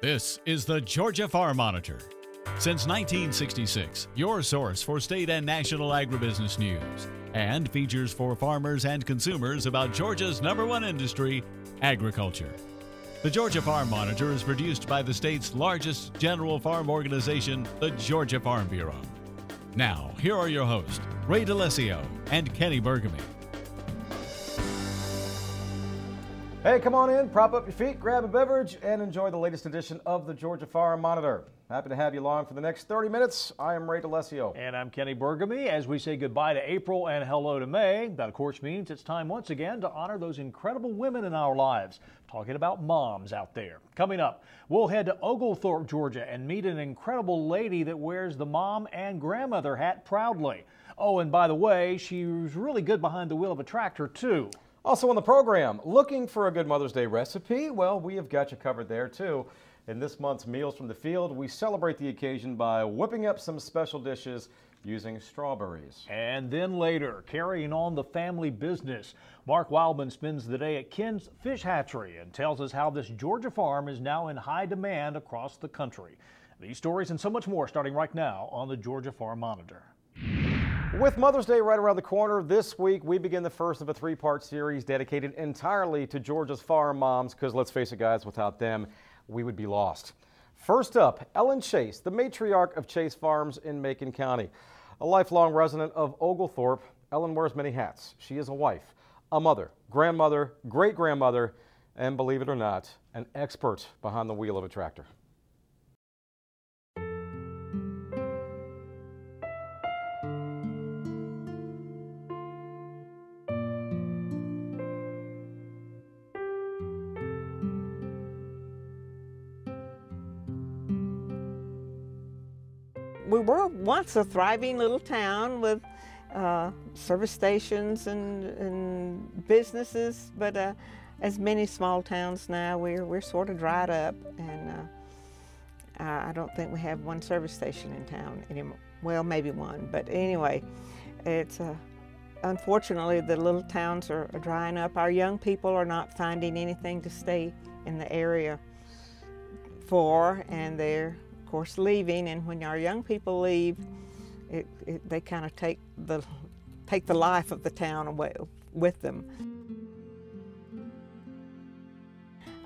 This is the Georgia Farm Monitor. Since 1966, your source for state and national agribusiness news, and features for farmers and consumers about Georgia's #1 industry, agriculture. The Georgia Farm Monitor is produced by the state's largest general farm organization, the Georgia Farm Bureau. Now, here are your hosts, Ray DeLessio and Kenny Burgamy. Hey, come on in, prop up your feet, grab a beverage, and enjoy the latest edition of the Georgia Farm Monitor. Happy to have you along for the next 30 minutes. I am Ray DeLessio. And I'm Kenny Burgamy. As we say goodbye to April and hello to May, that of course means it's time once again to honor those incredible women in our lives. Talking about moms out there. Coming up, we'll head to Oglethorpe, Georgia and meet an incredible lady that wears the mom and grandmother hat proudly. Oh, and by the way, she's really good behind the wheel of a tractor too. Also on the program, looking for a good Mother's Day recipe? Well, we have got you covered there too. In this month's Meals from the Field, we celebrate the occasion by whipping up some special dishes using strawberries. And then later, carrying on the family business, Mark Wildman spends the day at Ken's Fish Hatchery and tells us how this Georgia farm is now in high demand across the country. These stories and so much more starting right now on the Georgia Farm Monitor. With Mother's Day right around the corner, this week we begin the first of a three-part series dedicated entirely to Georgia's farm moms, because let's face it guys, without them, we would be lost. First up, Ellen Chase, the matriarch of Chase Farms in Macon County. A lifelong resident of Oglethorpe, Ellen wears many hats. She is a wife, a mother, grandmother, great-grandmother, and believe it or not, an expert behind the wheel of a tractor. We were once a thriving little town with service stations and businesses, but as many small towns now, we're sort of dried up, and I don't think we have one service station in town anymore. Well, maybe one, but anyway, it's unfortunately the little towns are drying up. Our young people are not finding anything to stay in the area for, and they're of course leaving, and when our young people leave, they kind of take the life of the town away with them.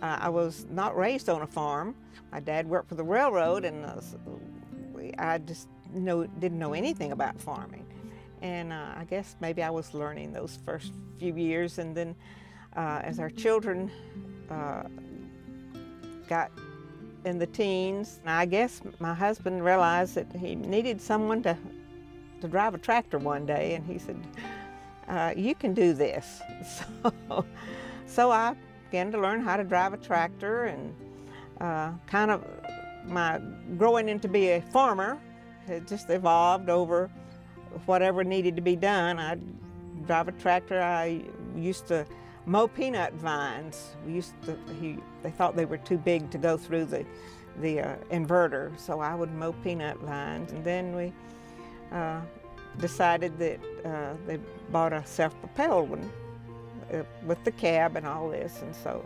I was not raised on a farm. My dad worked for the railroad, and I just didn't know anything about farming. And I guess maybe I was learning those first few years, and then as our children got in the teens, I guess my husband realized that he needed someone to drive a tractor one day, and he said, you can do this. So I began to learn how to drive a tractor, and kind of my growing into be a farmer had just evolved over whatever needed to be done. I'd drive a tractor. I used to mow peanut vines. They thought they were too big to go through the inverter, so I would mow peanut vines. And then we decided that they bought a self-propelled one with the cab and all this. And so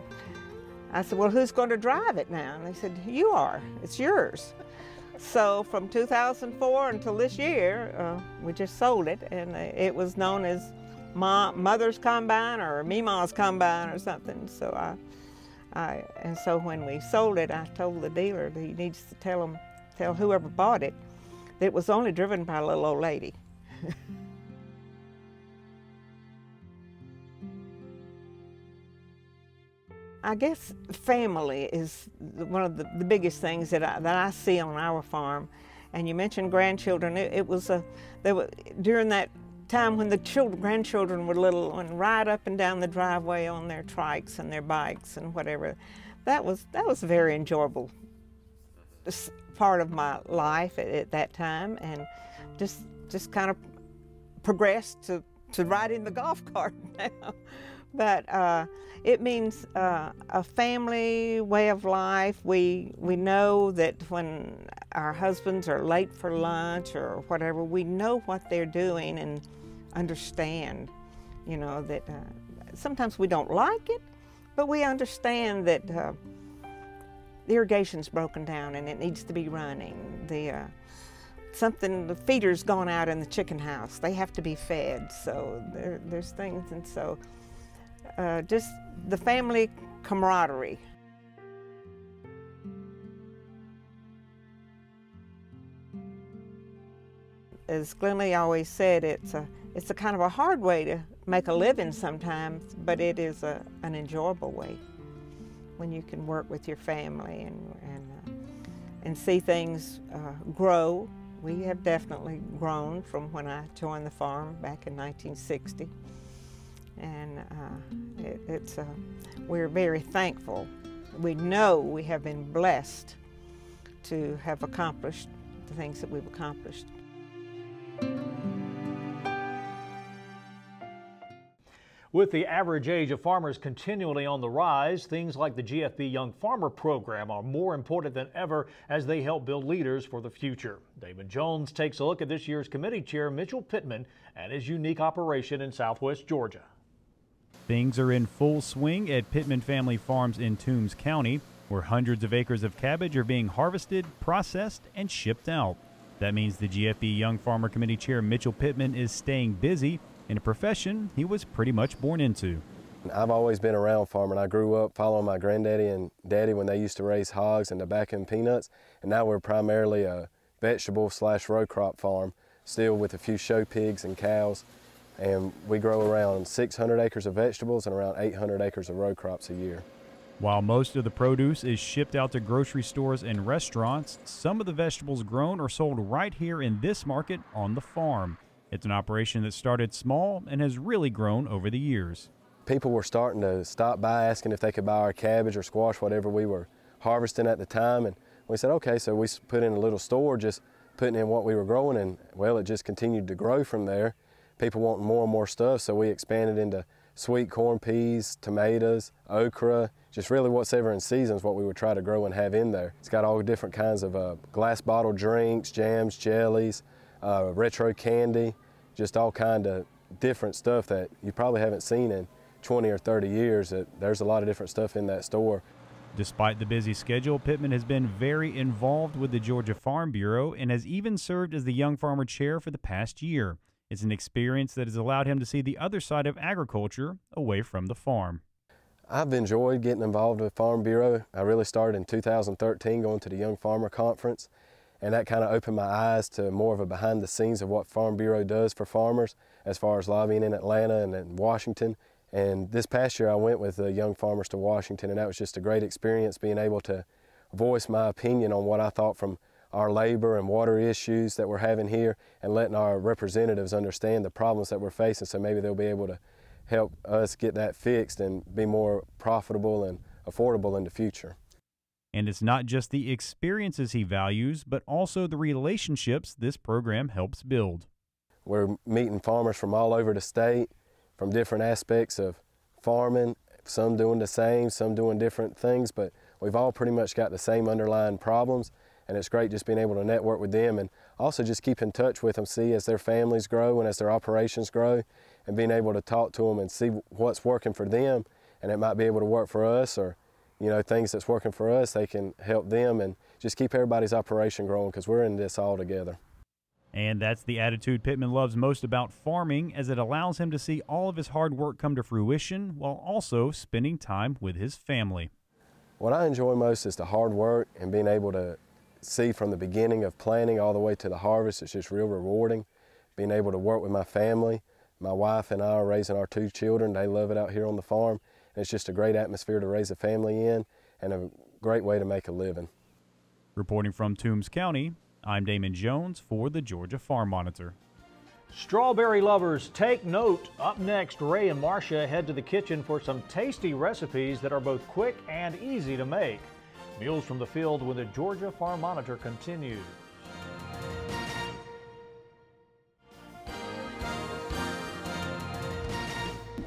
I said, well, who's going to drive it now? And they said, you are. It's yours. So from 2004 until this year, we just sold it, and it was known as Mother's Combine or Meemaw's Combine or something. So and so when we sold it, I told the dealer that he needs to tell whoever bought it that it was only driven by a little old lady. I guess family is one of the biggest things that I see on our farm. And you mentioned grandchildren. During that time when the grandchildren were little and ride up and down the driveway on their trikes and their bikes and whatever. That was a very enjoyable part of my life at that time, and just kind of progressed to riding the golf cart now. But it means a family way of life. We know that when our husbands are late for lunch or whatever, we know what they're doing and understand, that sometimes we don't like it, but we understand that the irrigation's broken down and it needs to be running. The feeder's gone out in the chicken house. They have to be fed, so there's things, and so just the family camaraderie. As Glenlee always said, it's a kind of a hard way to make a living sometimes, but it is an enjoyable way when you can work with your family and see things grow. We have definitely grown from when I joined the farm back in 1960, and we're very thankful. We know we have been blessed to have accomplished the things that we've accomplished. With the average age of farmers continually on the rise, things like the GFB Young Farmer Program are more important than ever as they help build leaders for the future. Damon Jones takes a look at this year's committee chair, Mitchell Pittman, and his unique operation in southwest Georgia. Things are in full swing at Pittman Family Farms in Toombs County, where hundreds of acres of cabbage are being harvested, processed, and shipped out. That means the GFB Young Farmer Committee Chair, Mitchell Pittman, is staying busy in a profession he was pretty much born into. I've always been around farming. I grew up following my granddaddy and daddy when they used to raise hogs and tobacco and peanuts, and now we're primarily a vegetable/row crop farm, still with a few show pigs and cows, and we grow around 600 acres of vegetables and around 800 acres of row crops a year. While most of the produce is shipped out to grocery stores and restaurants, some of the vegetables grown are sold right here in this market on the farm. It's an operation that started small and has really grown over the years. People were starting to stop by asking if they could buy our cabbage or squash, whatever we were harvesting at the time, and we said, okay, so we put in a little store just putting in what we were growing, and well, it just continued to grow from there. People wanting more and more stuff, so we expanded into sweet corn, peas, tomatoes, okra, just really what's ever in season is what we would try to grow and have in there. It's got all different kinds of glass bottle drinks, jams, jellies, retro candy, just all kind of different stuff that you probably haven't seen in 20 or 30 years. There's a lot of different stuff in that store. Despite the busy schedule, Pittman has been very involved with the Georgia Farm Bureau and has even served as the Young Farmer Chair for the past year. It's an experience that has allowed him to see the other side of agriculture away from the farm. I've enjoyed getting involved with Farm Bureau. I really started in 2013 going to the Young Farmer Conference, and that kind of opened my eyes to more of a behind the scenes of what Farm Bureau does for farmers as far as lobbying in Atlanta and in Washington. And this past year I went with the young farmers to Washington, and that was just a great experience being able to voice my opinion on what I thought from our labor and water issues that we're having here, and letting our representatives understand the problems that we're facing, so maybe they'll be able to help us get that fixed and be more profitable and affordable in the future. And it's not just the experiences he values, but also the relationships this program helps build. We're meeting farmers from all over the state, from different aspects of farming, some doing the same, some doing different things, but we've all pretty much got the same underlying problems, and it's great just being able to network with them and also just keep in touch with them, see as their families grow and as their operations grow, and being able to talk to them and see what's working for them, and it might be able to work for us, or you know, things that's working for us, they can help them, and just keep everybody's operation growing, because we're in this all together. And that's the attitude Pittman loves most about farming, as it allows him to see all of his hard work come to fruition while also spending time with his family. What I enjoy most is the hard work and being able to see from the beginning of planting all the way to the harvest. It's just real rewarding. Being able to work with my family. My wife and I are raising our 2 children. They love it out here on the farm. And it's just a great atmosphere to raise a family in, and a great way to make a living. Reporting from Toombs County, I'm Damon Jones for the Georgia Farm Monitor. Strawberry lovers, take note. Up next, Ray and Marcia head to the kitchen for some tasty recipes that are both quick and easy to make. Meals from the field when the Georgia Farm Monitor continues.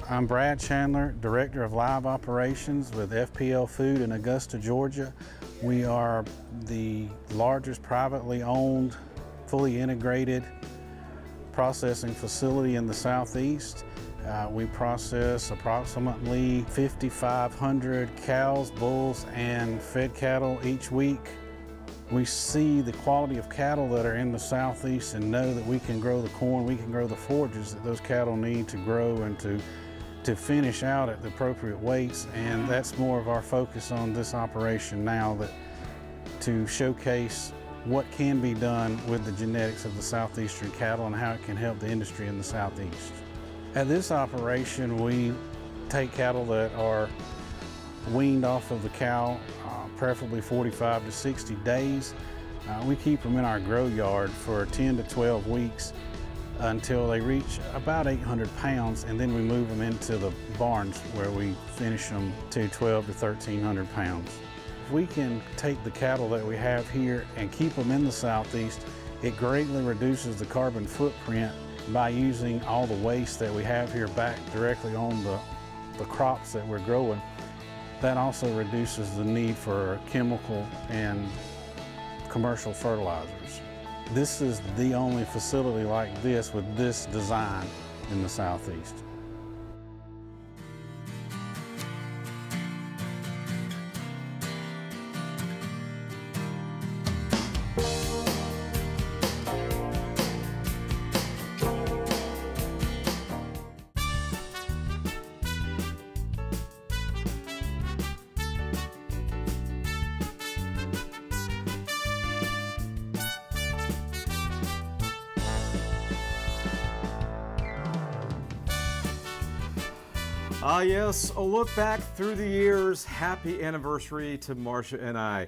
I'm Brad Chandler, Director of Live Operations with FPL Food in Augusta, Georgia. We are the largest privately owned, fully integrated processing facility in the Southeast. We process approximately 5,500 cows, bulls, and fed cattle each week. We see the quality of cattle that are in the Southeast and know that we can grow the corn, we can grow the forages that those cattle need to grow and to finish out at the appropriate weights. And that's more of our focus on this operation now, that to showcase what can be done with the genetics of the Southeastern cattle and how it can help the industry in the Southeast. At this operation, we take cattle that are weaned off of the cow, preferably 45 to 60 days. We keep them in our grow yard for 10 to 12 weeks until they reach about 800 pounds, and then we move them into the barns where we finish them to 12 to 1,300 pounds. If we can take the cattle that we have here and keep them in the Southeast, it greatly reduces the carbon footprint by using all the waste that we have here back directly on the crops that we're growing. That also reduces the need for chemical and commercial fertilizers. This is the only facility like this with this design in the Southeast. Ah, yes, a look back through the years. Happy anniversary to Marcia and I.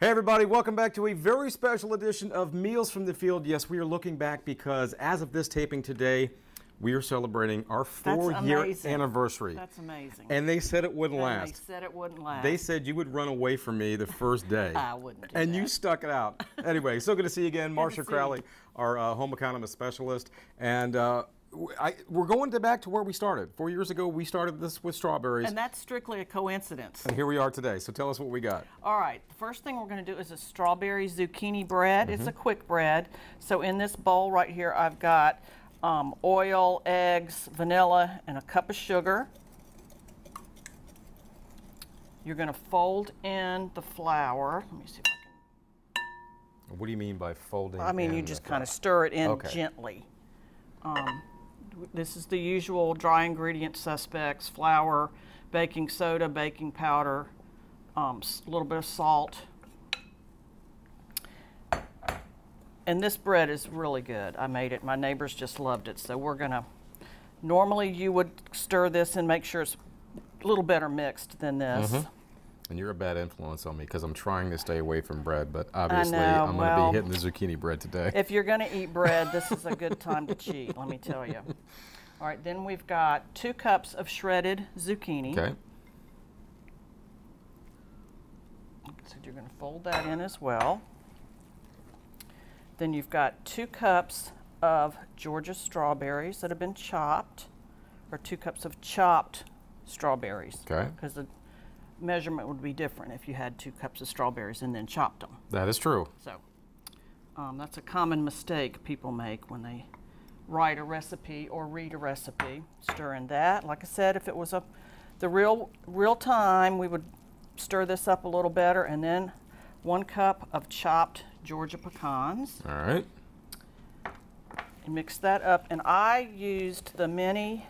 Hey everybody, welcome back to a very special edition of Meals from the Field. Yes, we are looking back because as of this taping today, we are celebrating our 4-year anniversary. That's amazing. And they said it wouldn't last. They said it wouldn't last. They said you would run away from me the first day. I wouldn't do And that. you stuck it out. Anyway, so good to see you again. Marcia Crowley, our home economist specialist. And we're going back to where we started. 4 years ago, we started this with strawberries. And that's strictly a coincidence. And here we are today. So tell us what we got. All right. The first thing we're going to do is a strawberry zucchini bread. It's a quick bread. So in this bowl right here, I've got oil, eggs, vanilla, and a cup of sugar. You're going to fold in the flour. Let me see if I can. What do you mean by folding? I mean, you just kind of stir it in Okay. gently. This is the usual dry ingredient suspects: flour, baking soda, baking powder, a little bit of salt. And this bread is really good. I made it. My neighbors just loved it. So we're gonna, normally you would stir this and make sure it's a little better mixed than this. And you're a bad influence on me because I'm trying to stay away from bread, but obviously know, I'm going to be hitting the zucchini bread today. If you're gonna eat bread, this is a good time to cheat, let me tell you. All right, then we've got 2 cups of shredded zucchini. Okay. So you're going to fold that in as well. Then you've got 2 cups of Georgia strawberries that have been chopped, or 2 cups of chopped strawberries. Okay. Because the measurement would be different if you had 2 cups of strawberries and then chopped them. That is true. So that's a common mistake people make when they write a recipe or read a recipe. Stir in that. Like I said, if it was the real time, we would stir this up a little better, and then 1 cup of chopped Georgia pecans. All right. And mix that up. And I used the mini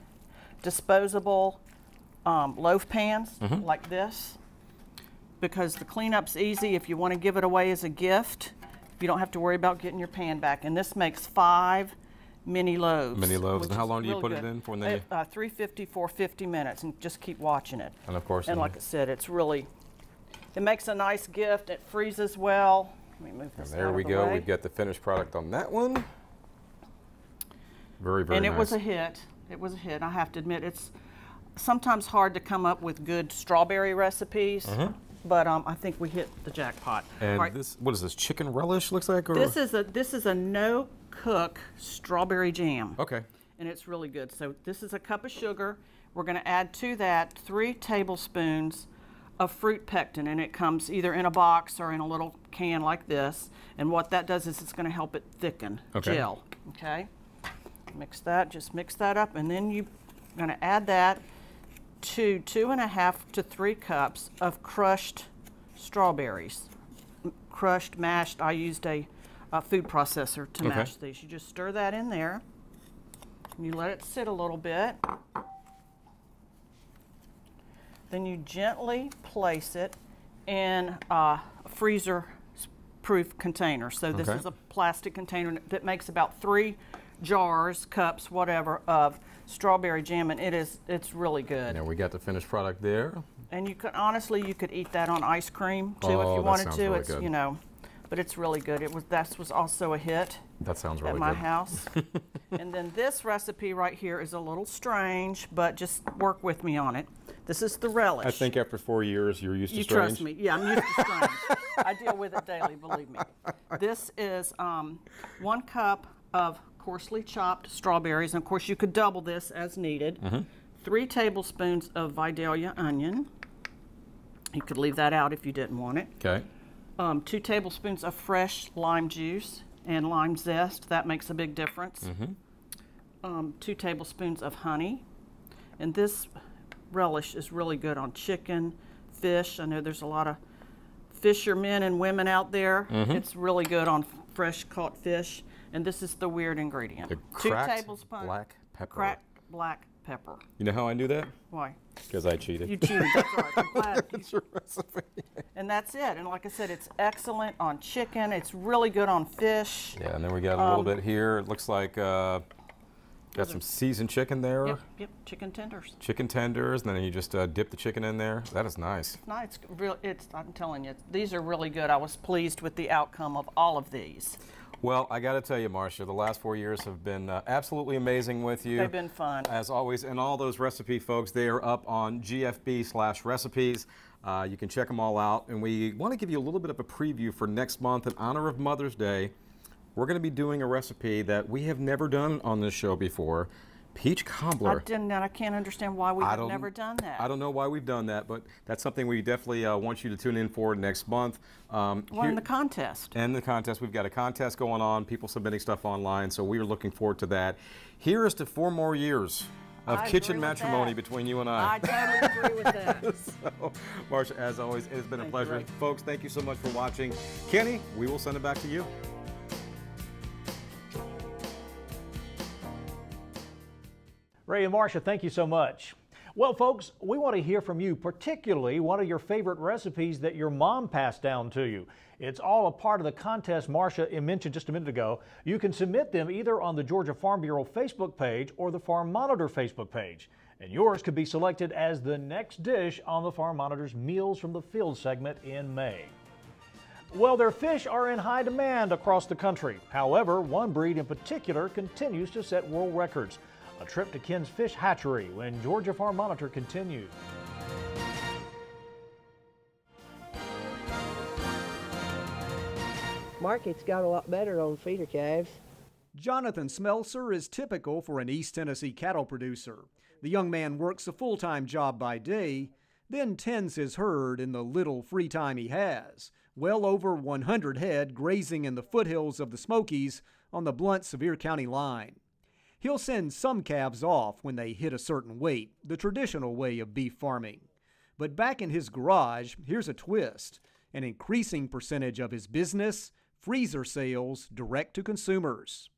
disposable loaf pans like this, because the cleanup's easy. If you want to give it away as a gift, you don't have to worry about getting your pan back. And this makes 5 mini loaves. Mini loaves. which And how is long do you really put good. it in for? When they... 350 for 50 minutes, and just keep watching it. And of course, And like I said, it's really, it makes a nice gift. It freezes well. Let me move this and there out we of the go. way. We've got the finished product on that one. Very, very And nice. it was a hit. It was a hit. I have to admit, it's sometimes hard to come up with good strawberry recipes, but I think we hit the jackpot. And All right, this, what is this, chicken relish looks like? Or? this is a no-cook strawberry jam. Okay. And it's really good. So this is a cup of sugar. We're going to add to that 3 tablespoons of fruit pectin, and it comes either in a box or in a little can like this. And what that does is it's going to help it thicken, Okay. gel. Okay. Mix that. Just mix that up, and then you going to add that to 2.5 to 3 cups of crushed strawberries. Crushed, mashed. I used a food processor to mash these. You just stir that in there. And you let it sit a little bit. Then you gently place it in a freezer-proof container. So this is a plastic container that makes about 3 jars, cups, whatever, of strawberry jam, and it's really good. Now we got the finished product there. And you could honestly, you could eat that on ice cream too if you wanted to. Really it's good. You know, but it's really good. That was also a hit. That sounds really at good. my house. And then this recipe right here is a little strange, but just work with me on it. This is the relish. I think after 4 years, you're used to You strange. trust me. Yeah, I'm used to strange. I deal with it daily, believe me. This is 1 cup of coarsely chopped strawberries. And of course, you could double this as needed. 3 tablespoons of Vidalia onion. You could leave that out if you didn't want it. Okay. 2 tablespoons of fresh lime juice and lime zest. That makes a big difference. 2 tablespoons of honey. And this relish is really good on chicken, fish. I know there's a lot of fishermen and women out there. It's really good on fresh caught fish. And this is the weird ingredient. The 2 cracked tablespoons black pepper. cracked black pepper. You know how I knew that? Why? Because I cheated. You cheated. That's right. I'm glad. That's your recipe. And that's it. And like I said, it's excellent on chicken. It's really good on fish. Yeah, and then we got a little bit here. It looks like got some seasoned chicken there. Yep, chicken tenders. Chicken tenders, and then you just dip the chicken in there. That is nice. No, I'm telling you, these are really good. I was pleased with the outcome of all of these. Well, I got to tell you, Marcia, the last 4 years have been absolutely amazing with you. They've been fun. As always, and all those recipe folks, they are up on GFB/recipes. You can check them all out. And we want to give you a little bit of a preview for next month in honor of Mother's Day. We're going to be doing a recipe that we have never done on this show before. Peach cobbler. I can't understand why we've never done that. I don't know why we've done that, but that's something we definitely want you to tune in for next month. In the contest. And the contest. We've got a contest going on, people submitting stuff online, so we are looking forward to that. Here is to 4 more years of kitchen matrimony between you and I. I totally agree with that. So, Marcia, as always, it has been a pleasure. Folks, thank you so much for watching. Kenny, we will send it back to you. Ray and Marcia, thank you so much. Well, folks, we want to hear from you, particularly one of your favorite recipes that your mom passed down to you. It's all a part of the contest Marcia mentioned just a minute ago. You can submit them either on the Georgia Farm Bureau Facebook page or the Farm Monitor Facebook page. And yours could be selected as the next dish on the Farm Monitor's Meals from the Field segment in May. Well, their fish are in high demand across the country. However, one breed in particular continues to set world records. A trip to Ken's Fish Hatchery when Georgia Farm Monitor continues. Market's got a lot better on feeder calves. Jonathan Smelser is typical for an East Tennessee cattle producer. The young man works a full-time job by day, then tends his herd in the little free time he has. Well over 100 head grazing in the foothills of the Smokies on the Blount-Sevier County line. He'll send some calves off when they hit a certain weight, the traditional way of beef farming. But back in his garage, here's a twist. An increasing percentage of his business, freezer sales direct to consumers.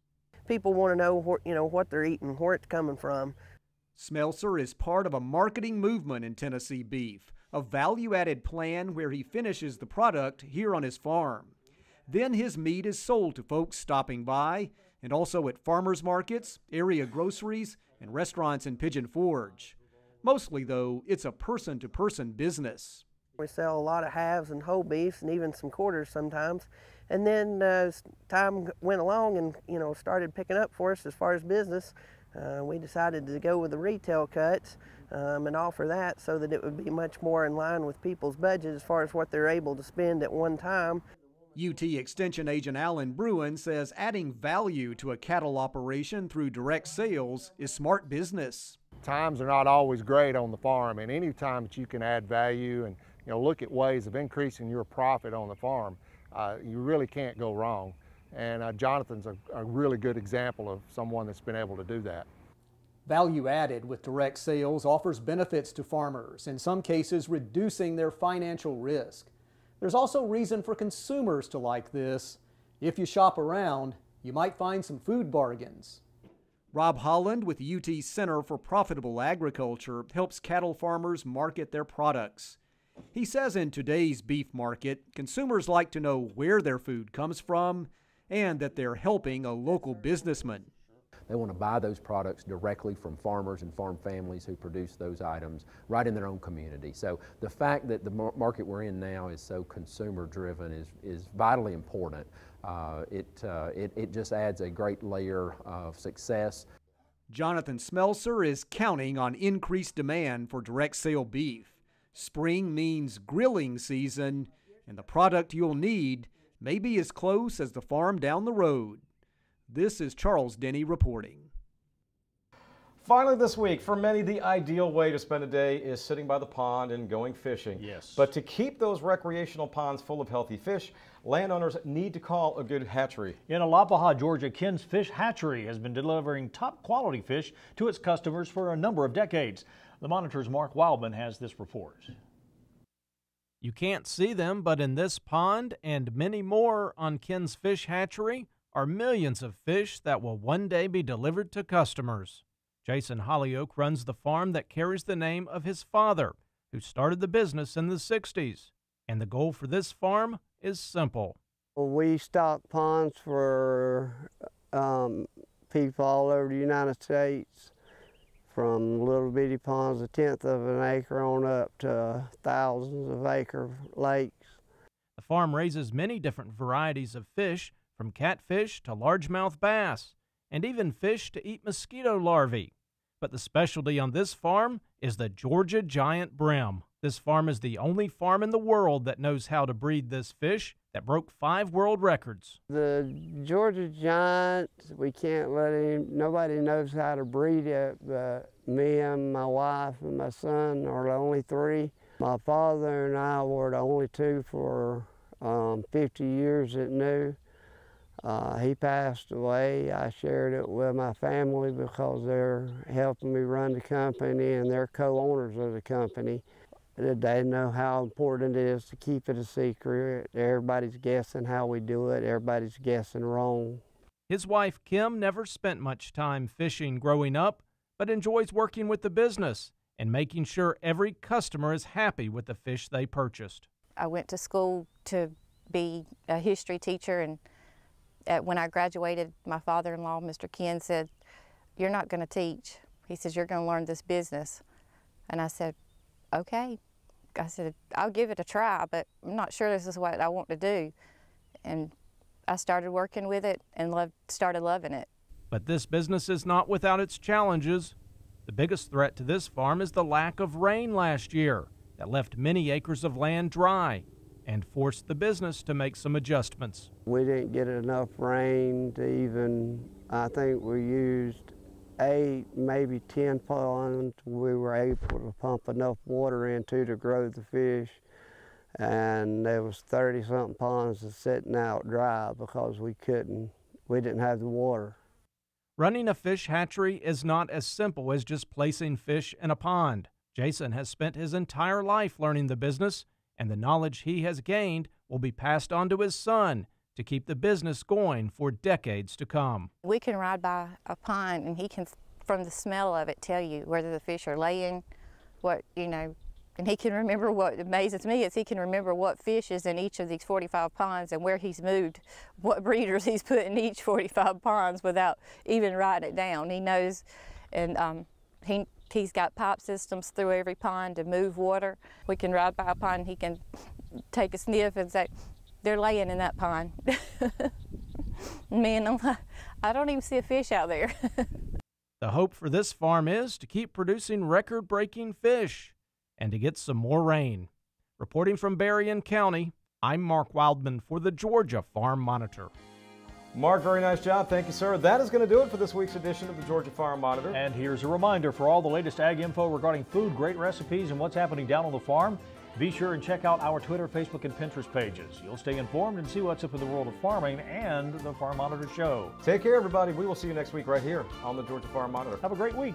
People want to know what they're eating, where it's coming from. Smelser is part of a marketing movement in Tennessee beef, a value-added plan where he finishes the product here on his farm. Then his meat is sold to folks stopping by, and also at farmers markets, area groceries, and restaurants in Pigeon Forge. Mostly, though, it's a person-to-person business. We sell a lot of halves and whole beefs and even some quarters sometimes. And then as time went along and, started picking up for us as far as business, we decided to go with the retail cuts and offer that so that it would be much more in line with people's budget as far as what they're able to spend at one time. UT Extension Agent Alan Bruin says adding value to a cattle operation through direct sales is smart business. Times are not always great on the farm, and any time that you can add value and look at ways of increasing your profit on the farm, you really can't go wrong. And Jonathan's a really good example of someone that's been able to do that. Value added with direct sales offers benefits to farmers, in some cases reducing their financial risk. There's also reason for consumers to like this. If you shop around, you might find some food bargains. Rob Holland with UT Center for Profitable Agriculture helps cattle farmers market their products. He says in today's beef market, consumers like to know where their food comes from and that they're helping a local businessman. They want to buy those products directly from farmers and farm families who produce those items right in their own community. So the fact that the market we're in now is so consumer driven is vitally important. It just adds a great layer of success. Jonathan Smelser is counting on increased demand for direct sale beef. Spring means grilling season, and the product you'll need may be as close as the farm down the road. This is Charles Denny reporting. Finally this week, for many, the ideal way to spend a day is sitting by the pond and going fishing. Yes. But to keep those recreational ponds full of healthy fish, landowners need to call a good hatchery. In Alapaha, Georgia, Ken's Fish Hatchery has been delivering top quality fish to its customers for a number of decades. The Monitor's Mark Wildman has this report. You can't see them, but in this pond and many more on Ken's Fish Hatchery are millions of fish that will one day be delivered to customers. Jason Hollyoak runs the farm that carries the name of his father, who started the business in the 60s. And the goal for this farm is simple. We stock ponds for people all over the United States, from little bitty ponds, 1/10 of an acre on up to thousands of acre lakes. The farm raises many different varieties of fish, from catfish to largemouth bass, and even fish to eat mosquito larvae. But the specialty on this farm is the Georgia giant brim. This farm is the only farm in the world that knows how to breed this fish that broke 5 world records. The Georgia giant, we can't let him, nobody knows how to breed it, but me and my wife and my son are the only 3. My father and I were the only 2 for 50 years that knew. He passed away. I shared it with my family because they're helping me run the company and they're co-owners of the company. They know how important it is to keep it a secret. Everybody's guessing how we do it. Everybody's guessing wrong. His wife Kim never spent much time fishing growing up, but enjoys working with the business and making sure every customer is happy with the fish they purchased. I went to school to be a history teacher, and when I graduated, my father-in-law, Mr. Ken, said, "You're not going to teach." He says, "You're going to learn this business." And I said, "Okay." I said, "I'll give it a try, but I'm not sure this is what I want to do." And I started working with it and started loving it. But this business is not without its challenges. The biggest threat to this farm is the lack of rain last year that left many acres of land dry and forced the business to make some adjustments. We didn't get enough rain to even, I think we used 8, maybe 10 ponds we were able to pump enough water into to grow the fish. And there was 30-something ponds that's sitting out dry because we didn't have the water. Running a fish hatchery is not as simple as just placing fish in a pond. Jason has spent his entire life learning the business, and the knowledge he has gained will be passed on to his son to keep the business going for decades to come. We can ride by a pond and he can, from the smell of it, tell you whether the fish are laying, and he can remember. What amazes me is he can remember what fish is in each of these 45 ponds and where he's moved, what breeders he's put in each 45 ponds without even writing it down. He knows, and he's got pipe systems through every pond to move water. We can ride by a pond and he can take a sniff and say, "They're laying in that pond." Man, I don't even see a fish out there. The hope for this farm is to keep producing record-breaking fish and to get some more rain. Reporting from Berrien County, I'm Mark Wildman for the Georgia Farm Monitor. Mark, very nice job. Thank you, sir. That is going to do it for this week's edition of the Georgia Farm Monitor. And here's a reminder for all the latest ag info regarding food, great recipes, and what's happening down on the farm. Be sure and check out our Twitter, Facebook, and Pinterest pages. You'll stay informed and see what's up in the world of farming and the Farm Monitor Show. Take care, everybody. We will see you next week right here on the Georgia Farm Monitor. Have a great week.